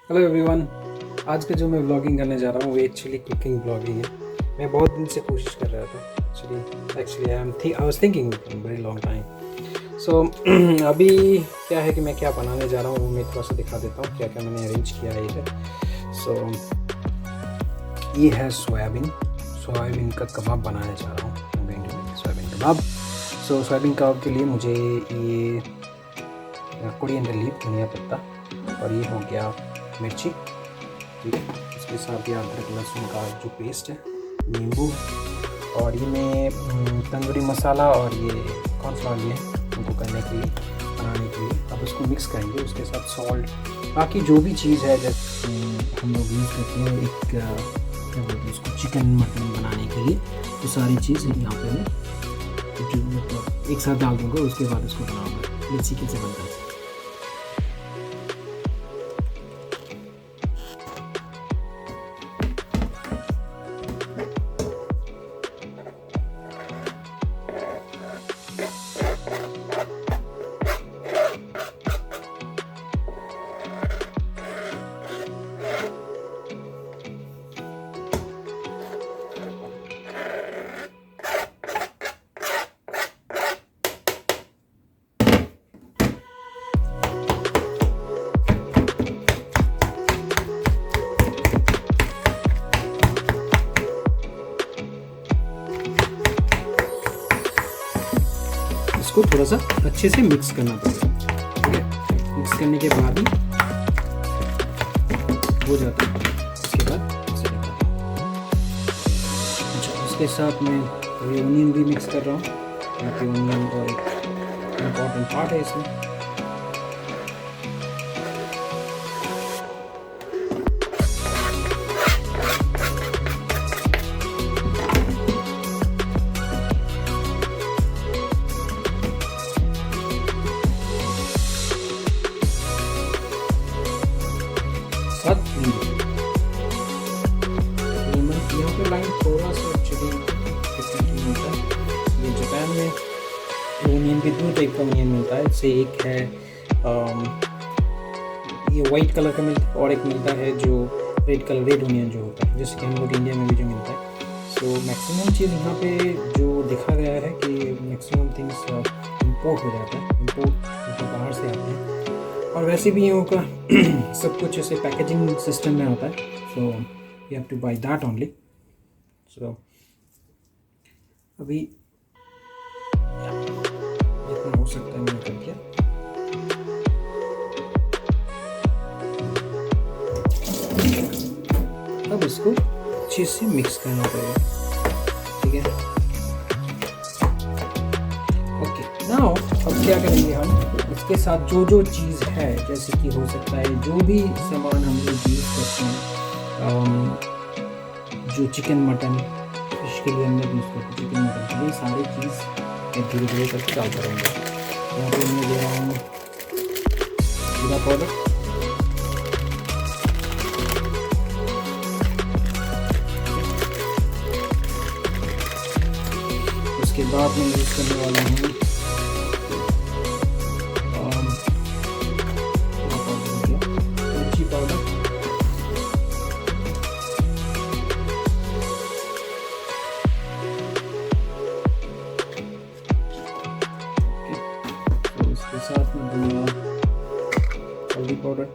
Hello everyone. आज का जो मैं व्लॉगिंग करने जा रहा हूँ वो एक्चुअली कुकिंग व्लॉगिंग है। मैं बहुत दिन से कोशिश कर रहा था actually I was thinking very long time. So अभी क्या है कि मैं क्या बनाने जा रहा हूँ वो मैं थोड़ा सा दिखा देता हूँ क्या क्या मैंने अरेंज किया है इधर। सो ये है सोयाबीन का कबाब बनाने जा रहा हूँ। सोयाबीन कबाब। सो सोयाबीन कबाब के लिए मुझे ये कोरिएंडर लीफ, धनिया पत्ता, और ये हो गया मिर्ची, ठीक है। इसके साथ ये अदरक लहसुन का जो पेस्ट है, नींबू, और ये मैं तंदूरी मसाला और ये कॉर्नफ्लावर लिए उनको करने के लिए, बनाने के लिए। अब उसको मिक्स करेंगे, उसके साथ सॉल्ट, बाकी जो भी चीज़ है जैसे हम लोग यूज़ करते हैं एक क्या बोलते हैं उसको, चिकन मटन बनाने के लिए, तो सारी चीज़ यहाँ पे मैं जो मतलब एक साथ डाल दूँगा। उसके बाद उसको बनाऊँगा। मिर्ची कैसे बनता है। इसको थोड़ा सा अच्छे से मिक्स करना पड़ेगा, ठीक है। मिक्स करने के बाद ही हो जाता है। उसके बाद इसे लगा अच्छा, उसके साथ मैं ये ओनियन भी मिक्स कर रहा हूँ। यहाँ पे ओनियन और एक इम्पॉर्टेंट पार्ट है इसमें। यहाँ पे लाइन थोड़ा सा एक्चुअली डिफरेंटली मिलता है। ये जापान में ओनियन भी दो टाइप का ओनियन मिलता है। इससे एक है ये वाइट कलर का मिलता है, और एक मिलता है जो रेड ओनियन जो होता है, जैसे कि हम लोग इंडिया में भी जो मिलता है। सो मैक्सिमम चीज़ यहाँ पे जो देखा गया है कि मैक्सिमम थिंग्स इम्पोर्ट हो जाता है। इम्पोर्ट मतलब बाहर से आते हैं, और वैसे भी यहाँ का सब कुछ ऐसे पैकेजिंग सिस्टम में आता है। So you have to buy that only. So अभी जितना हो सकता है मैंने कर दिया। अब इसको अच्छे से मिक्स करना पड़ेगा, ठीक है। ओके, नाउ अब क्या करेंगे हम इसके साथ जो चीज़ है, जैसे कि हो सकता है जो भी सामान हम लोग यूज़ करते हैं, जो चिकन मटन फिश के लिए हम लोग यूज़ करते हैं, चिकन मटन के लिए सारी चीज़ एक धीरे धीरे करके डालते रहेंगे। यहाँ पे मैं ले रहा हूँ जीरा पाउडर, उसके बाद मैं यूज़ करने वाला हूँ मिर्ची पाउडर, इसके साथ में दूंगा हल्दी पाउडर,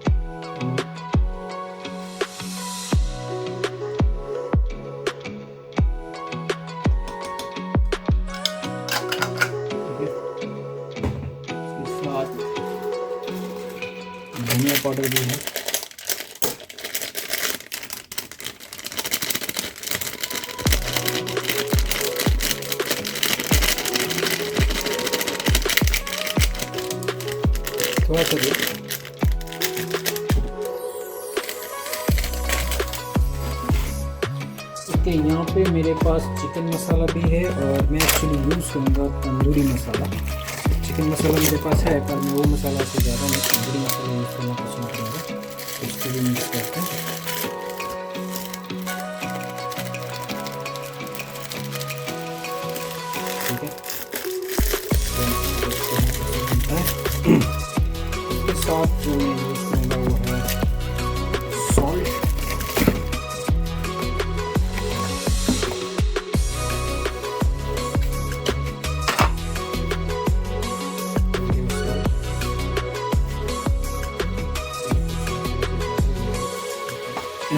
इसके साथ धनिया पाउडर भी है, थोड़ा सा दिया। ओके, यहाँ पे मेरे पास चिकन मसाला भी है, और मैं एक्चुअली यूज़ करूँगा तंदूरी मसाला। चिकन मसाला मेरे पास है, पर मैं वो मसाला से ज़्यादा मैं तंदूरी मसाला यूज़ करना पसंद करूँगा। उसको भी मिक्स करते हैं। ठीक है, इसके साथ जो मैं यूज़ करूँगा वो है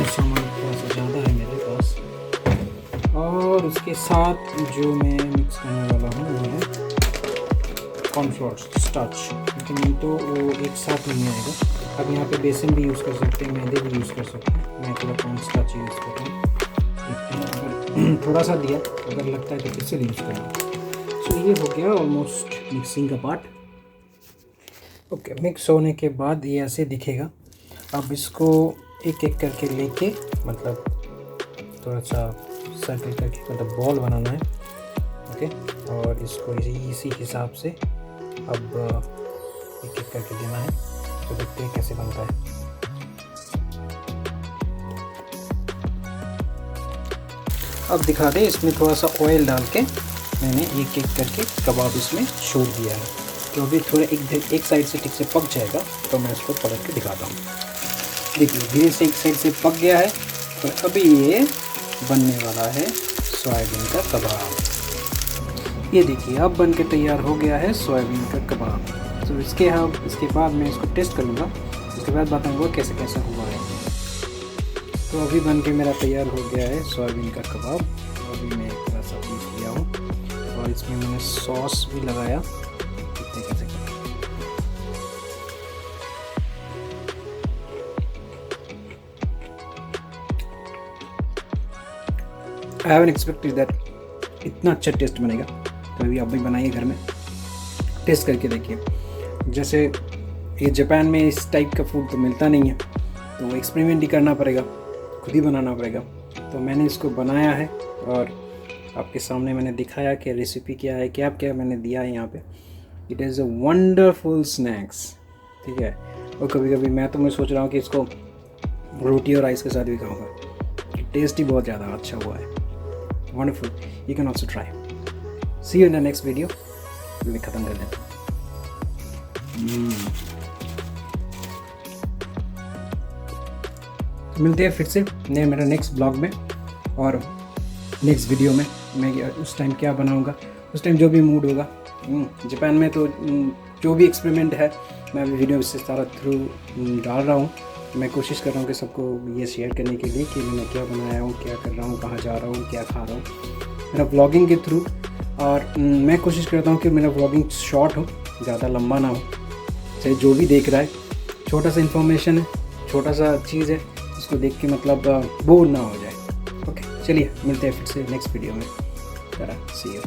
सामान थोड़ा सा ज़्यादा है मेरे पास। और उसके साथ जो मैं मिक्स करने वाला हूँ वो है कॉर्नफ्लोर स्टार्च, लेकिन ये तो वो एक साथ नहीं आएगा। अब यहाँ पे बेसन भी यूज़ कर सकते हैं, मैदे भी यूज़ कर सकते हैं। मैं थोड़ा कॉर्न स्टार्च यूज़ कर रहा हूँ। देखते हैं, अगर थोड़ा सा दिया, अगर लगता है तो फिर से यूज़ करेंगे। सो ये हो गया ऑलमोस्ट मिक्सिंग का पार्ट। ओके, मिक्स होने के बाद ये ऐसे दिखेगा। अब इसको एक एक करके लेके, मतलब थोड़ा सा सर्कल करके, मतलब बॉल बनाना है। ओके, और इसको इसी हिसाब से अब एक एक करके देना है। तो देखते हैं कैसे बनता है। अब दिखा दें, इसमें थोड़ा सा ऑयल डाल के मैंने एक एक करके कबाब इसमें छोड़ दिया है। तो अभी थोड़ा एक साइड से ठीक से पक जाएगा तो मैं इसको पलट के दिखाता हूँ। देखिए धीरे से एक साइड से पक गया है। तो अभी ये बनने वाला है सोयाबीन का कबाब। ये देखिए अब बन के तैयार हो गया है सोयाबीन का कबाब। तो इसके बाद मैं इसको टेस्ट करूँगा, उसके बाद बताऊँगा कैसे कैसा हुआ है। तो अभी बन के मेरा तैयार हो गया है सोयाबीन का कबाब। अभी मैं थोड़ा सा पीस लिया हूँ और इसमें मैंने सॉस भी लगाया। कैसे आई हैवंट एक्सपेक्टेड दैट इतना अच्छा टेस्ट बनेगा। तो अभी आप भी बनाइए घर में, टेस्ट करके देखिए। जैसे ये जापान में इस टाइप का फूड तो मिलता नहीं है, तो एक्सपेरिमेंट ही करना पड़ेगा, खुद ही बनाना पड़ेगा। तो मैंने इसको बनाया है और आपके सामने मैंने दिखाया कि रेसिपी क्या है, क्या क्या मैंने दिया है यहाँ पे। It is a wonderful snacks, ठीक है। और कभी कभी मैं सोच रहा हूँ कि इसको रोटी और राइस के साथ भी खाऊंगा। टेस्ट ही बहुत ज़्यादा अच्छा हुआ है। Wonderful, you can also try. See you in the next video. मैं ख़त्म कर देता हूँ। मिलते हैं फिर से मेरा नेक्स्ट ब्लॉग में और नेक्स्ट वीडियो में। मैं उस टाइम क्या बनाऊंगा, उस टाइम जो भी मूड होगा। जापान में तो जो भी एक्सपेरिमेंट है मैं अभी वीडियो से सारा थ्रू डाल रहा हूँ। मैं कोशिश कर रहा हूँ कि सबको ये शेयर करने के लिए कि मैं क्या बनाया हूँ, क्या कर रहा हूँ, कहाँ जा रहा हूँ, क्या खा रहा हूँ, मेरा ब्लॉगिंग के थ्रू। और मैं कोशिश करता हूँ कि मेरा ब्लॉगिंग शॉर्ट हो, ज़्यादा लंबा ना हो। चाहे जो भी देख रहा है, छोटा सा इन्फॉर्मेशन है, छोटा सा चीज़ है, उसको देख के मतलब बोर ना हो जाए। ओके, चलिए मिलते हैं फिर से नेक्स्ट वीडियो में। सी यू।